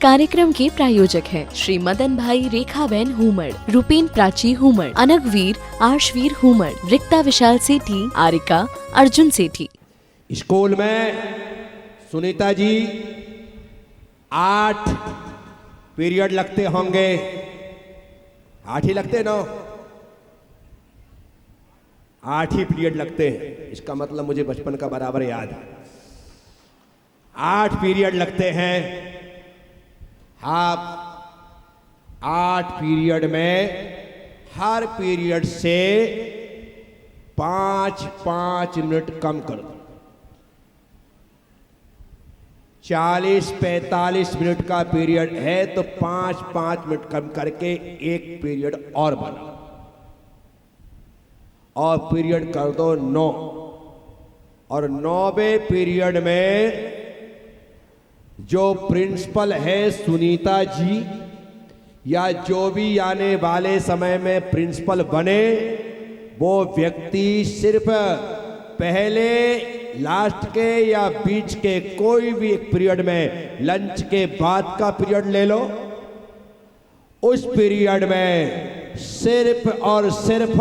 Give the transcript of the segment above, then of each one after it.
कार्यक्रम के प्रायोजक हैं श्री मदन भाई रेखाबेन हुमड़, रूपेन प्राची हुमड़, अनगवीर आर्शवीर हुमड़, रिक्ता विशाल सेठी, आरिका अर्जुन सेठी। स्कूल में सुनीता जी 8 पीरियड लगते होंगे, 8 ही लगते ना, 8 ही पीरियड लगते हैं। इसका मतलब मुझे बचपन का बराबर याद है। 8 पीरियड लगते हैं। आप 8 पीरियड में हर पीरियड से 5-5 मिनट कम कर दो। 40-45 मिनट का पीरियड है तो 5-5 मिनट कम करके एक पीरियड और बनाओ और पीरियड कर दो 9। और 9वें पीरियड में जो प्रिंसिपल है सुनीता जी या जो भी आने वाले समय में प्रिंसिपल बने, वो व्यक्ति सिर्फ पहले, लास्ट के या बीच के कोई भी एक पीरियड में, लंच के बाद का पीरियड ले लो, उस पीरियड में सिर्फ और सिर्फ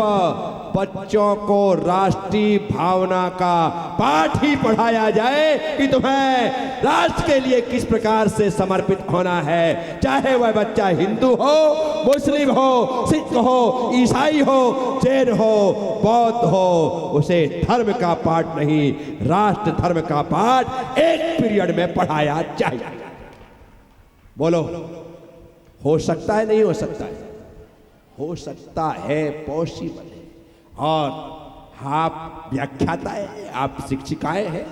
बच्चों को राष्ट्रीय भावना का पाठ ही पढ़ाया जाए कि तुम्हें राष्ट्र के लिए किस प्रकार से समर्पित होना है। चाहे वह बच्चा हिंदू हो, मुस्लिम हो, सिख हो, ईसाई हो, जैन हो, बौद्ध हो, उसे धर्म का पाठ नहीं, राष्ट्र धर्म का पाठ एक पीरियड में पढ़ाया चाहिए। बोलो, हो सकता है नहीं हो सकता है? हो सकता है, पॉसिबल है। और आप व्याख्याता है, आप शिक्षिकाएं हैं,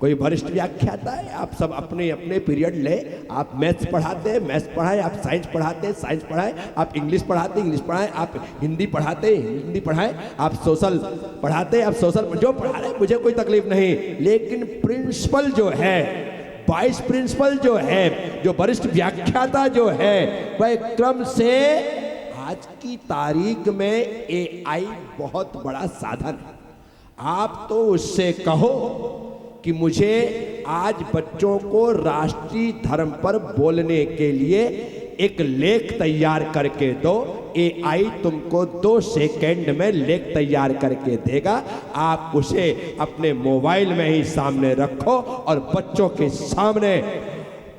कोई वरिष्ठ व्याख्याता है, आप सब अपने अपने पीरियड ले। आप मैथ्स पढ़ाते हैं, मैथ्स पढ़ाएं, आप साइंस पढ़ाते हैं, साइंस पढ़ाएं, आप इंग्लिश पढ़ाते हैं, इंग्लिश पढ़ाएं, आप हिंदी पढ़ाते हैं, हिंदी पढ़ाएं, आप सोशल पढ़ाते हैं, आप सोशल जो पढ़ा रहे हैं, मुझे कोई तकलीफ नहीं। लेकिन प्रिंसिपल जो है, वाइस प्रिंसिपल जो है, जो वरिष्ठ व्याख्याता जो है, वह क्रम से आज की तारीख में AI बहुत बड़ा साधन है। आप तो उससे कहो कि मुझे आज बच्चों को राष्ट्रीय धर्म पर बोलने के लिए एक लेख तैयार करके दो। AI तुमको 2 सेकंड में लेख तैयार करके देगा। आप उसे अपने मोबाइल में ही सामने रखो और बच्चों के सामने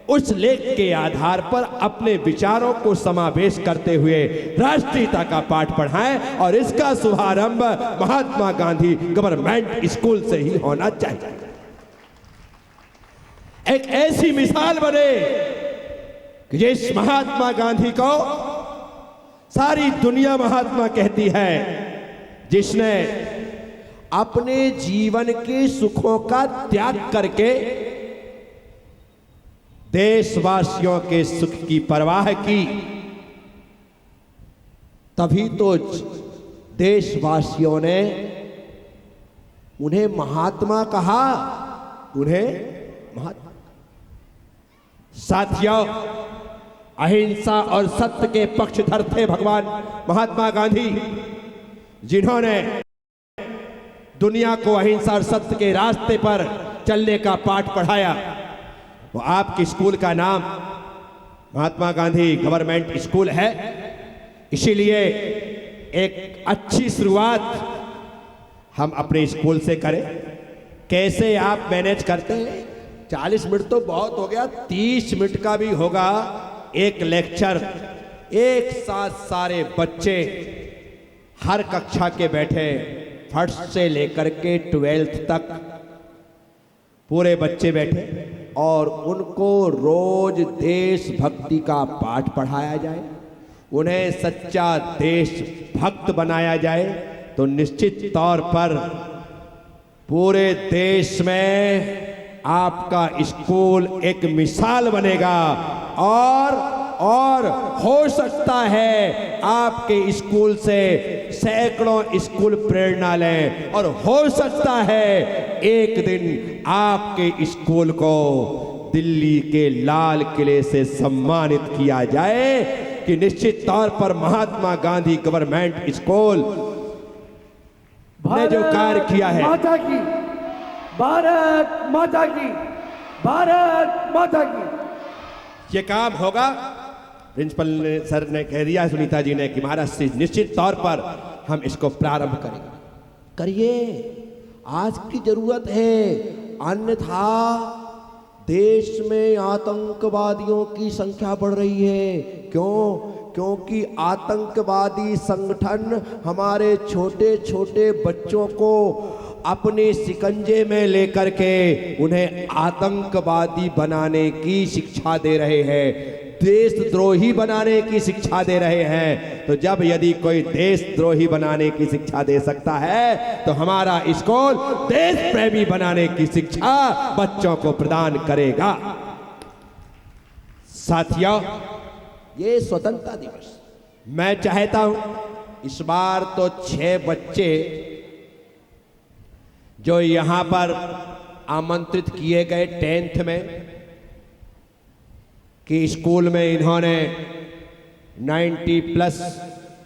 उस लेख के आधार पर अपने विचारों को समावेश करते हुए राष्ट्रीयता का पाठ पढ़ाएं। और इसका शुभारंभ महात्मा गांधी गवर्नमेंट स्कूल से ही होना चाहिए। एक ऐसी मिसाल बने कि जिस महात्मा गांधी को सारी दुनिया महात्मा कहती है, जिसने अपने जीवन के सुखों का त्याग करके देशवासियों के सुख की परवाह की। तभी तो देशवासियों ने उन्हें महात्मा कहा, उन्हें महात्मा। साथियों, अहिंसा और सत्य के पक्षधर थे भगवान महात्मा गांधी, जिन्होंने दुनिया को अहिंसा और सत्य के रास्ते पर चलने का पाठ पढ़ाया। वो आपके स्कूल का नाम महात्मा गांधी गवर्नमेंट स्कूल है। इसीलिए एक अच्छी शुरुआत हम अपने स्कूल से करें। कैसे आप मैनेज करते हैं? 40 मिनट तो बहुत हो गया, 30 मिनट का भी होगा एक लेक्चर। एक साथ सारे बच्चे हर कक्षा के बैठे, फर्स्ट से लेकर के 12th तक पूरे बच्चे बैठे और उनको रोज देशभक्ति का पाठ पढ़ाया जाए, उन्हें सच्चा देशभक्त बनाया जाए, तो निश्चित तौर पर पूरे देश में आपका स्कूल एक मिसाल बनेगा। और हो सकता है आपके स्कूल से सैकड़ों स्कूल प्रेरणा लें, और हो सकता है एक दिन आपके स्कूल को दिल्ली के लाल किले से सम्मानित किया जाए कि निश्चित तौर पर महात्मा गांधी गवर्नमेंट स्कूल ने जो कार्य किया है। माता की, भारत माता की, भारत माता की। ये काम होगा। प्रिंसिपल सर ने कह दिया सुनीता जी ने कि महाराज निश्चित तौर पर हम इसको प्रारंभ करेंगे। करिए, आज की जरूरत है, अन्यथा देश में आतंकवादियों की संख्या बढ़ रही है। क्यों? क्योंकि आतंकवादी संगठन हमारे छोटे छोटे बच्चों को अपने शिकंजे में लेकर के उन्हें आतंकवादी बनाने की शिक्षा दे रहे हैं, देशद्रोही बनाने की शिक्षा दे रहे हैं। तो जब यदि कोई देशद्रोही बनाने की शिक्षा दे सकता है तो हमारा स्कूल देश प्रेमी बनाने की शिक्षा बच्चों को प्रदान करेगा। साथियों, ये स्वतंत्रता दिवस मैं चाहता हूं इस बार तो 6 बच्चे जो यहां पर आमंत्रित किए गए 10th में कि स्कूल में इन्होंने 90+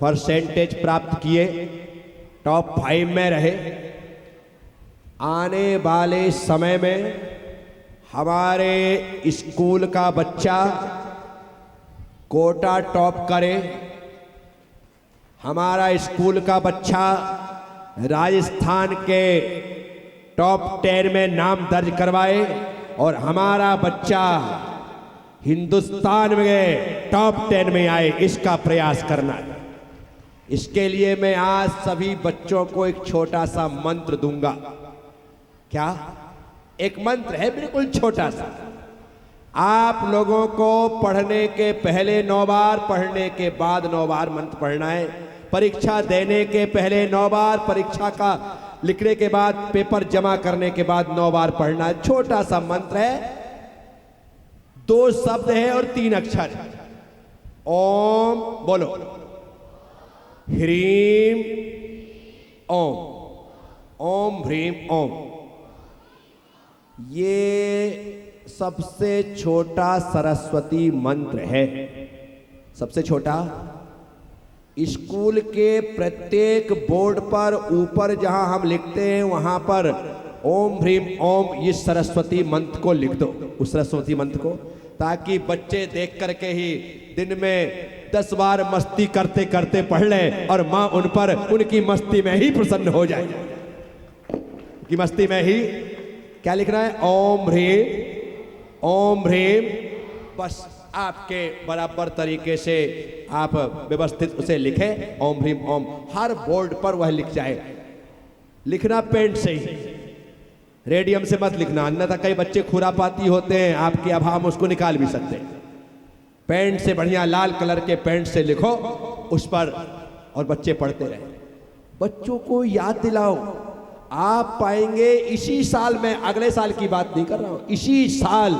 % प्राप्त किए, टॉप 5 में रहे। आने वाले समय में हमारे स्कूल का बच्चा कोटा टॉप करे, हमारा स्कूल का बच्चा राजस्थान के टॉप 10 में नाम दर्ज करवाए और हमारा बच्चा हिंदुस्तान में टॉप 10 में आए, इसका प्रयास करना है। इसके लिए मैं आज सभी बच्चों को एक छोटा सा मंत्र दूंगा। क्या? एक मंत्र है बिल्कुल छोटा सा। आप लोगों को पढ़ने के पहले 9 बार, पढ़ने के बाद 9 बार मंत्र पढ़ना है। परीक्षा देने के पहले 9 बार, परीक्षा का लिखने के बाद, पेपर जमा करने के बाद 9 बार पढ़ना है। छोटा सा मंत्र है, 2 शब्द है और 3 अक्षर। ओम बोलो, ह्रीम ओम, ओम ह्रीम ओम। ये सबसे छोटा सरस्वती मंत्र है, सबसे छोटा। स्कूल के प्रत्येक बोर्ड पर ऊपर जहां हम लिखते हैं वहां पर ओम ह्रीम ओम इस सरस्वती मंत्र को लिख दो, उस सरस्वती मंत्र को, ताकि बच्चे देख करके ही दिन में 10 बार मस्ती करते करते पढ़ लें और माँ उन पर उनकी मस्ती में ही प्रसन्न हो जाए। कि मस्ती में ही क्या लिखना है? ओम ह्रीम ओम ह्रीम। बस आपके बराबर तरीके से आप व्यवस्थित उसे लिखें, ओम ह्रीम ओम। हर बोर्ड पर वह लिख जाए। लिखना पेंट से ही, रेडियम से मत लिखना, अन्यथा कई बच्चे खुरापाती होते हैं, आपके अब हम उसको निकाल भी सकते हैं। पेंट से बढ़िया लाल कलर के पेंट से लिखो उस पर और बच्चे पढ़ते रहे। बच्चों को याद दिलाओ। आप पाएंगे इसी साल, मैं अगले साल की बात नहीं कर रहा हूं, इसी साल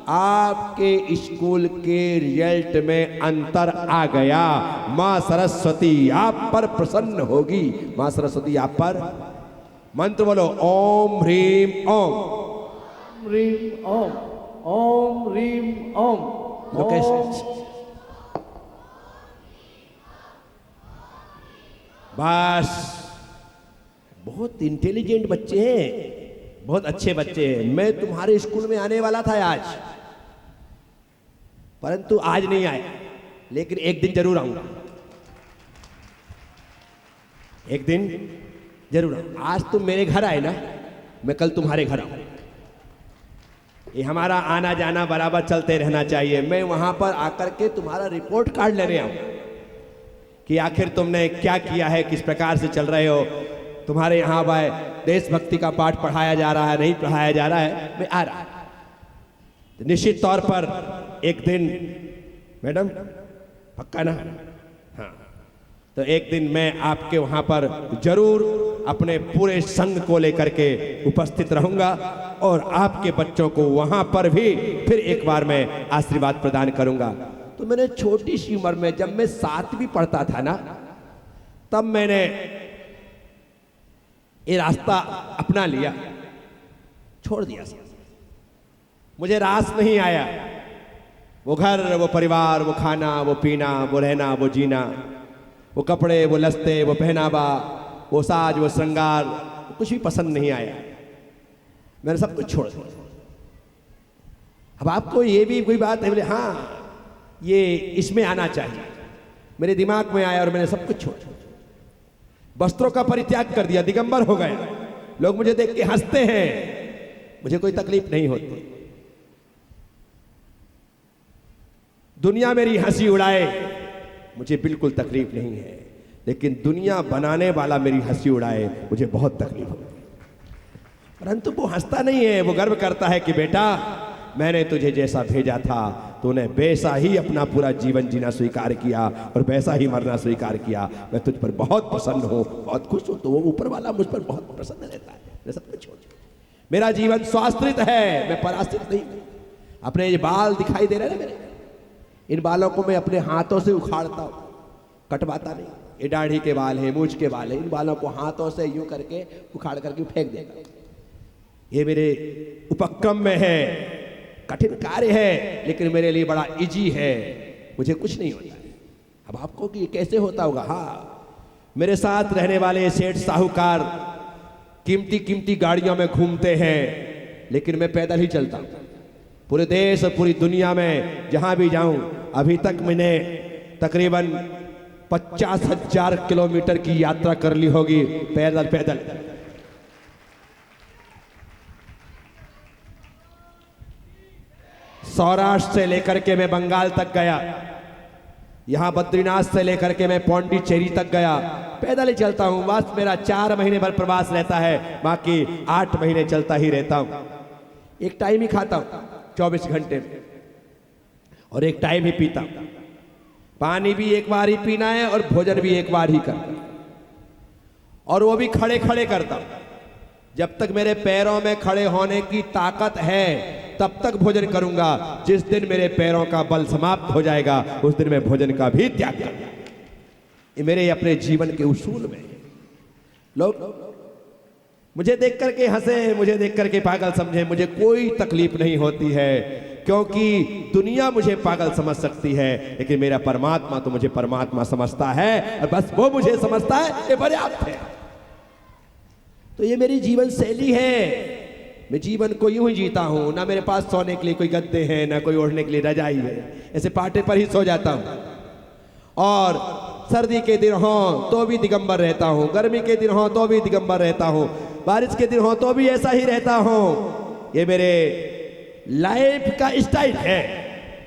आपके स्कूल के रिजल्ट में अंतर आ गया। मां सरस्वती आप पर प्रसन्न होगी। मां सरस्वती आप पर। मंत्र बोलो, ओम ह्रीम ओम, ओम ह्रीम ओम, ओम ह्रीम ओम। लोकेश, बस। बहुत इंटेलिजेंट बच्चे हैं, बहुत अच्छे बच्चे हैं। मैं तुम्हारे स्कूल में आने वाला था आज, परंतु आज नहीं आया, लेकिन एक दिन जरूर आऊंगा, एक दिन जरूर आऊंगा। आज तुम मेरे घर आए ना, मैं कल तुम्हारे घर आऊंगा। ये हमारा आना जाना बराबर चलते रहना चाहिए। मैं वहां पर आकर के तुम्हारा रिपोर्ट कार्ड लेने आऊंगा कि आखिर तुमने क्या किया है, किस प्रकार से चल रहे हो। तुम्हारे यहाँ भाई देशभक्ति का पाठ पढ़ाया जा रहा है, नहीं पढ़ाया जा रहा है, मैं आ रहा हूं। तो निश्चित तौर पर एक दिन, मैडम पक्का ना? हाँ, तो एक दिन मैं आपके वहाँ पर जरूर अपने पूरे संघ को लेकर के उपस्थित रहूंगा और आपके बच्चों को वहाँ पर भी फिर एक बार मैं आशीर्वाद प्रदान करूंगा। तो मैंने छोटी सी उम्र में, जब मैं 7वीं पढ़ता था ना, तब मैंने ये रास्ता अपना लिया, छोड़ दिया। मुझे रास नहीं आया। वो घर, वो परिवार, वो खाना, वो पीना, वो रहना, वो जीना, वो कपड़े, वो लस्ते, वो पहनावा, वो साज, वो श्रृंगार, कुछ भी पसंद नहीं आया। मैंने सब कुछ छोड़ दिया। अब आपको ये भी कोई बात है, बोले हाँ ये इसमें आना चाहिए, मेरे दिमाग में आया और मैंने सब कुछ छोड़, वस्त्रों का परित्याग कर दिया, दिगंबर हो गए। लोग मुझे देख के हंसते हैं, मुझे कोई तकलीफ नहीं होती। दुनिया मेरी हंसी उड़ाए, मुझे बिल्कुल तकलीफ नहीं है, लेकिन दुनिया बनाने वाला मेरी हंसी उड़ाए, मुझे बहुत तकलीफ होती है। परंतु वो हंसता नहीं है, वो गर्व करता है कि बेटा मैंने तुझे जैसा भेजा था तूने वैसा ही अपना पूरा जीवन जीना स्वीकार किया और वैसा ही मरना स्वीकार किया। मैं तुझ पर बहुत प्रसन्न हूँ, बहुत खुश हूँ। तो वो ऊपर वाला मुझ पर बहुत प्रसन्न रहता है। मैं सब कुछ छोड़, मेरा जीवन स्वाश्रित है, मैं पराश्रित नहीं। अपने ये बाल दिखाई दे रहे हैं मेरे, इन बालों को मैं अपने हाथों से उखाड़ता हूँ, कटवाता नहीं। ये दाढ़ी के बाल है, मूछ के बाल है, इन बालों को हाथों से यूं करके उखाड़ करके फेंक देगा। ये मेरे उपक्रम में है, कठिन कार्य है, लेकिन मेरे लिए बड़ा इजी है, मुझे कुछ नहीं होता है। अब आपको कि ये कैसे होता होगा? हाँ, मेरे साथ रहने वाले सेठ साहूकार कीमती कीमती गाड़ियों में घूमते हैं, लेकिन मैं पैदल ही चलता हूँ। पूरे देश और पूरी दुनिया में जहां भी जाऊं, अभी तक मैंने तकरीबन 50,000 किलोमीटर की यात्रा कर ली होगी पैदल पैदल। सौराष्ट्र से लेकर के मैं बंगाल तक गया, यहां बद्रीनाथ से लेकर के मैं पौंडीचेरी तक गया, पैदल ही चलता हूं। बस मेरा 4 महीने भर प्रवास रहता है, बाकी 8 महीने चलता ही रहता हूं। एक टाइम ही खाता हूं 24 घंटे में, और एक टाइम ही पीता हूं। पानी भी एक बार ही पीना है और भोजन भी एक बार ही करना है, और वो भी खड़े खड़े करता हूं। जब तक मेरे पैरों में खड़े होने की ताकत है तब तक भोजन करूंगा। जिस दिन मेरे पैरों का बल समाप्त हो जाएगा उस दिन मैं भोजन का भी त्याग करूंगा। ये मेरे अपने जीवन के उसूल में। लोग मुझे देख करके हंसे, मुझे देख करके पागल समझे, मुझे कोई तकलीफ नहीं होती है, क्योंकि दुनिया मुझे पागल समझ सकती है, लेकिन मेरा परमात्मा तो मुझे परमात्मा समझता है, और बस वो मुझे समझता है, ये पर्याप्त है। तो ये मेरी जीवन शैली है। मैं जीवन को यूं ही जीता हूं, ना मेरे पास सोने के लिए कोई गद्दे हैं, ना कोई ओढ़ने के लिए रजाई है, ऐसे पाटे पर ही सो जाता हूं। और सर्दी के दिन हो तो भी दिगंबर रहता हूं, गर्मी के दिन हो तो भी दिगंबर रहता हूं, बारिश के दिन हो तो भी ऐसा ही रहता हूं। ये मेरे लाइफ का स्टाइल है।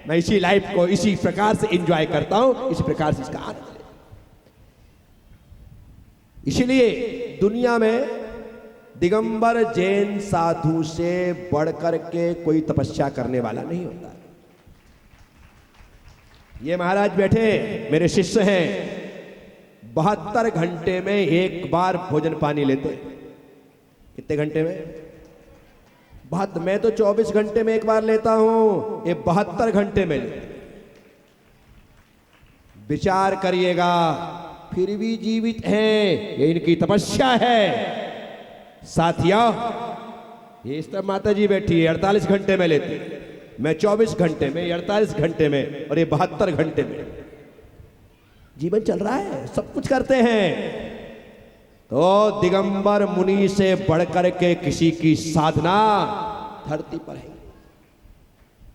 मैं इसी लाइफ को इसी प्रकार से एंजॉय करता हूं, इसी प्रकार से इसका आनंद लेता हूं। इसलिए दुनिया में दिगंबर जैन साधु से बढ़कर के कोई तपस्या करने वाला नहीं होता। ये महाराज बैठे मेरे शिष्य हैं, 72 घंटे में एक बार भोजन पानी लेते। कितने घंटे में? मैं तो 24 घंटे में एक बार लेता हूं, ये 72 घंटे में लेते। विचार करिएगा, फिर भी जीवित हैं, ये इनकी तपस्या है। साथियों, ये इस तरह माता जी बैठी है, 48 घंटे में लेती, मैं 24 घंटे में, 48 घंटे में, और ये 72 घंटे में जीवन चल रहा है, सब कुछ करते हैं। तो दिगंबर मुनि से बढ़कर के किसी की साधना धरती पर है।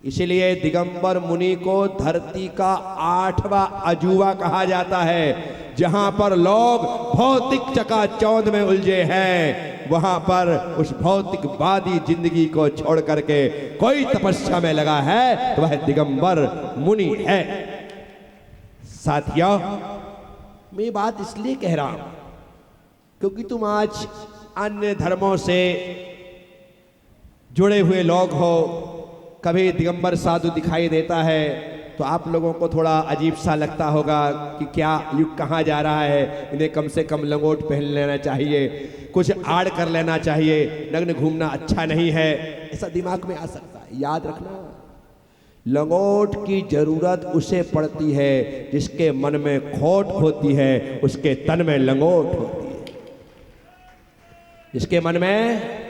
इसलिए दिगंबर मुनि को धरती का 8वां अजूबा कहा जाता है। जहां पर लोग भौतिक चकाचौंध में उलझे हैं, वहां पर उस भौतिकवादी जिंदगी को छोड़ करके कोई तपस्या में लगा है तो वह दिगंबर मुनि है। साथियों, मैं बात इसलिए कह रहा हूं क्योंकि तुम आज अन्य धर्मों से जुड़े हुए लोग हो। कभी दिगंबर साधु दिखाई देता है तो आप लोगों को थोड़ा अजीब सा लगता होगा कि क्या युग कहाँ जा रहा है, इन्हें कम से कम लंगोट पहन लेना चाहिए, कुछ आड़ कर लेना चाहिए, नग्न घूमना अच्छा नहीं है, ऐसा दिमाग में आ सकता है। याद रखना, लंगोट की जरूरत उसे पड़ती है जिसके मन में खोट होती है, उसके तन में लंगोट होती है। जिसके मन में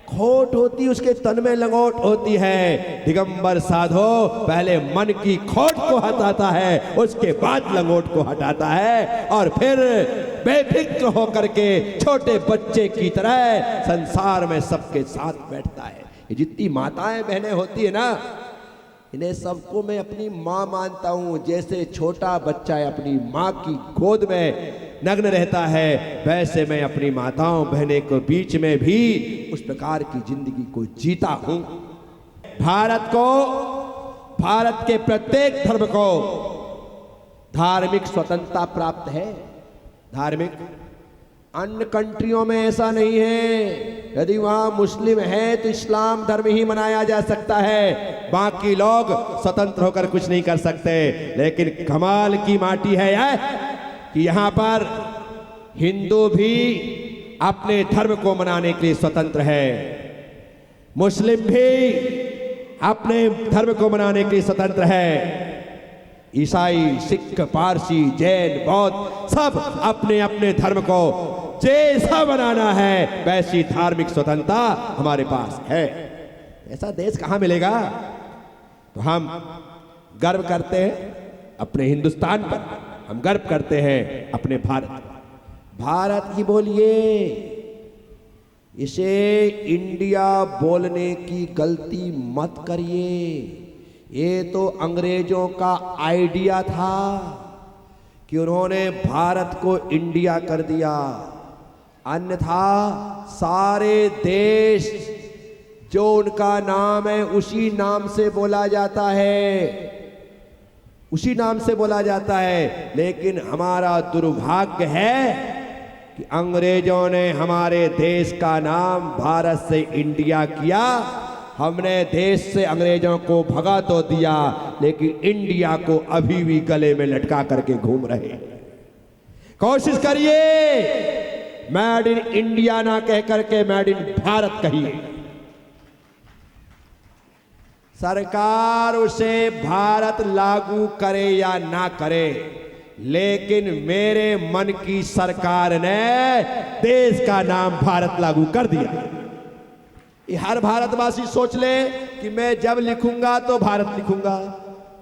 खोट होती है उसके तन में लंगोट होती है। दिगंबर साधो पहले मन की खोट को हटाता है, उसके बाद लंगोट को हटाता है, और फिर बेफिक्र होकर के छोटे बच्चे की तरह संसार में सबके साथ बैठता है। ये जितनी माताएं बहनें होती है ना, इन्हें सबको मैं अपनी माँ मानता हूँ। जैसे छोटा बच्चा अपनी माँ की गोद में नग्न रहता है, वैसे मैं अपनी माताओं बहनों के बीच में भी उस प्रकार की जिंदगी को जीता हूँ। भारत के प्रत्येक धर्म को धार्मिक स्वतंत्रता प्राप्त है। धार्मिक अन्य कंट्रियों में ऐसा नहीं है। यदि वहां मुस्लिम है तो इस्लाम धर्म ही मनाया जा सकता है, बाकी लोग स्वतंत्र होकर कुछ नहीं कर सकते। लेकिन कमाल की माटी है यह कि यहां पर हिंदू भी अपने धर्म को मनाने के लिए स्वतंत्र है, मुस्लिम भी अपने धर्म को मनाने के लिए स्वतंत्र है, ईसाई, सिख, पारसी, जैन, बौद्ध सब अपने अपने धर्म को जैसा बनाना है वैसी धार्मिक स्वतंत्रता हमारे पास है। ऐसा देश कहां मिलेगा? तो हम गर्व करते हैं अपने हिंदुस्तान पर, हम गर्व करते हैं अपने भारत की बोलिए। इसे इंडिया बोलने की गलती मत करिए। ये तो अंग्रेजों का आइडिया था कि उन्होंने भारत को इंडिया कर दिया, अन्यथा सारे देश जो उनका नाम है उसी नाम से बोला जाता है, उसी नाम से बोला जाता है। लेकिन हमारा दुर्भाग्य है कि अंग्रेजों ने हमारे देश का नाम भारत से इंडिया किया। हमने देश से अंग्रेजों को भगा तो दिया, लेकिन इंडिया को अभी भी गले में लटका करके घूम रहे हैं। कोशिश करिए मेड इन इंडिया ना कह करके मेड इन भारत कहिए। सरकार उसे भारत लागू करे या ना करे, लेकिन मेरे मन की सरकार ने देश का नाम भारत लागू कर दिया। हर भारतवासी सोच ले कि मैं जब लिखूंगा तो भारत लिखूंगा,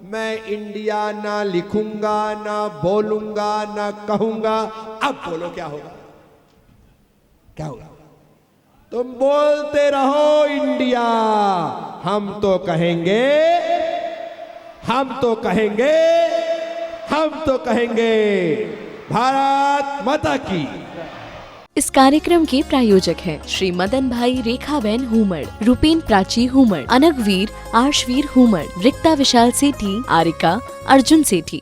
मैं इंडिया ना लिखूंगा, ना बोलूंगा, ना कहूंगा। अब बोलो क्या होगा? क्या होगा? तुम बोलते रहो इंडिया, हम तो कहेंगे, हम तो कहेंगे, हम तो कहेंगे भारत माता की। इस कार्यक्रम के प्रायोजक हैं श्री मदन भाई रेखाबेन हुमड़, रूपेन प्राची हुमड़, अनगवीर आर्शवीर हुमड़, रिक्ता विशाल सेठी, आरिका अर्जुन सेठी।